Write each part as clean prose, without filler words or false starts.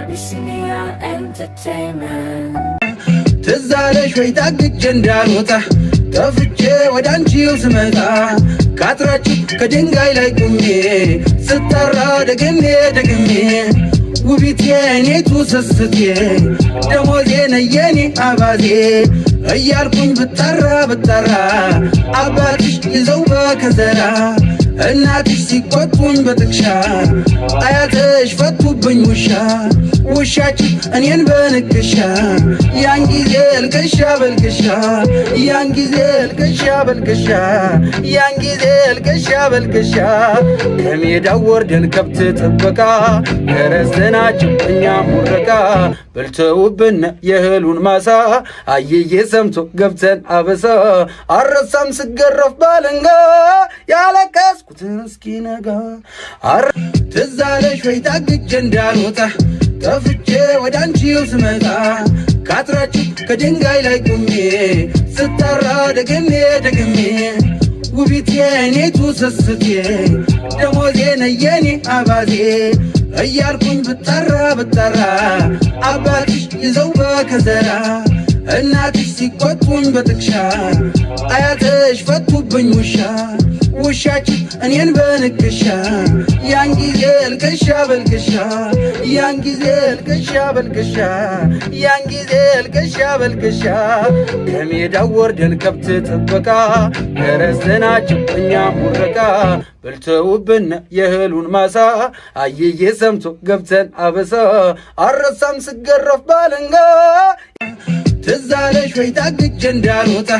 Abyssinia Entertainment ትዛለሽ ወይ ታግቼ እንዳልወጣ ጠፍቼ ወደ አንቺው ስመጣ ካጥራችሁ ከድንጋይ ላይ ቁሜ ስጠራ ደግሜ ውቢቴ እኔቱ ስስቴ ደሞዜ ነየኔ አባዜ እያልኩኝ ብጠራ አባትሽ ይዘው በከዘራ እናትሽ ሲቆጡኝ በጥቅሻ አያትሽ ፈቱብኝ ውሻችን እኔን በንክሻ ያን ጊዜ ልቅሻ በልቅሻ ያን ጊዜ ልቅሻ በልቅሻ ያን ጊዜ ልቅሻ በልቅሻ ከሜዳው ወርደን ከብት ጥበቃ ደረስናቸው እኛ ሙረቃ በልተውብን የእህሉን ማሳ አየዬ ሰምቶ ገብተን አበሳ አረሳም ስገረፍ ባለንጋ ያለቀስኩትን እስኪነጋ ትዛለሽ ወይ ታግቼ እንዳልወጣ ጠፍቼ ወደ አንቺው ስመጣ ካጥራችሁ ከድንጋይ ላይ ቁሜ ስጠራ ደግሜ ውቢቴ እኔቱ ስስቴ ደሞዜ ነየኔ አባዜ እያልኩኝ ብጠራ አባትሽ ይዘው በከዘራ እናትሽ ሲቆጡኝ በጥቅሻ አያትሽ ፈቱብኝ ውሻችን እኔን በንክሻ ያን ጊዜ ልቅሻ በልቅሻ ያን ጊዜ ልቅሻ በልቅሻ ያን ጊዜ ልቅሻ በልቅሻ ከሜዳው ወርደን ከብት ጥበቃ ደረስናቸው እኛ ሙረቃ በልተውብን የእህሉን ማሳ አየዬ ሰምቶ ገብተን አበሳ አረሳም ስገረፍ ባለንጋ ትዛለሽ ወይ ታግቼ እንዳልወጣ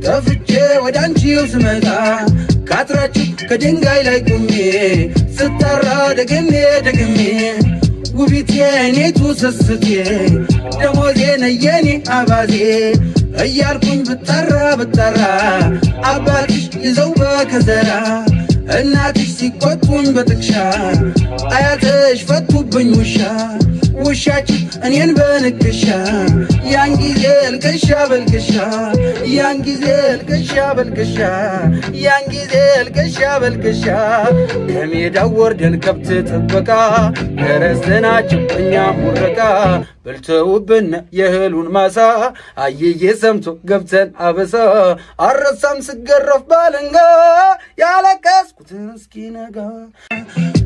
ጠፍቼ ወደ አንቺው ስመጣ ካጥራችሁ ከድንጋይ ላይ ቁሜ ስጠራ ደግሜ ውቢቴ እኔቱ ስስቴ ደሞዜ ነየኔ አባዜ እያልኩኝ ብጠራ አባትሽ ይዘው በከዘራ እናትሽ ሲቆጡኝ በጥቅሻ አያትሽ ፈቱብኝ ውሻችን እኔን በንክሻ ያን ጊዜ ልቅሻ በልቅሻ ያን ጊዜ ልቅሻ በልቅሻ ያን ጊዜ ልቅሻ በልቅሻ ከሜዳው ወርደን ከብት ጥበቃ ደረስናቸው እኛ ሙረቃ በልተውብን የእህሉን ማሳ አየዬ ሰምቶ ገብተን አበሳ አረሳም ስገረፍ ባለንጋ ያለቀስኩትን እስኪነጋ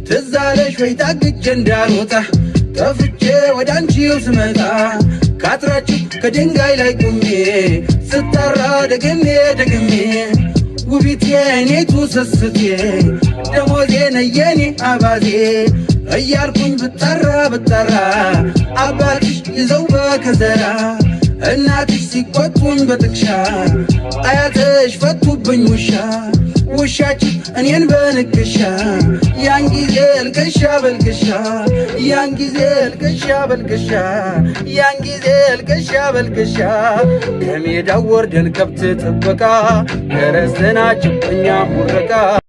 ትዛለሽ ወይ ታግቼ እንዳልወጣ ጠፍቼ ወደ አንቺው ስመጣ ካጥራችሁ ከድንጋይ ላይ ቁሜ ስጠራ ደግሜ ውቢቴ እኔቱ ስስቴ ደሞዜ ነየኔ አባዜ እያልኩኝ ብጠራ አባትሽ ይዘው በከዘራ እናትሽ ሲቆጡኝ በጥቅሻ አያትሽ ፈቱብኝ ውሻችን እኔን በንክሻ ያን ጊዜ ልቅሻ በልቅሻ ያን ጊዜ ልቅሻ በልቅሻ ያን ጊዜ ልቅሻ በልቅሻ ከሜዳው ወርደን ከብት ጥበቃ ደረስናቸው እኛ ሙረቃ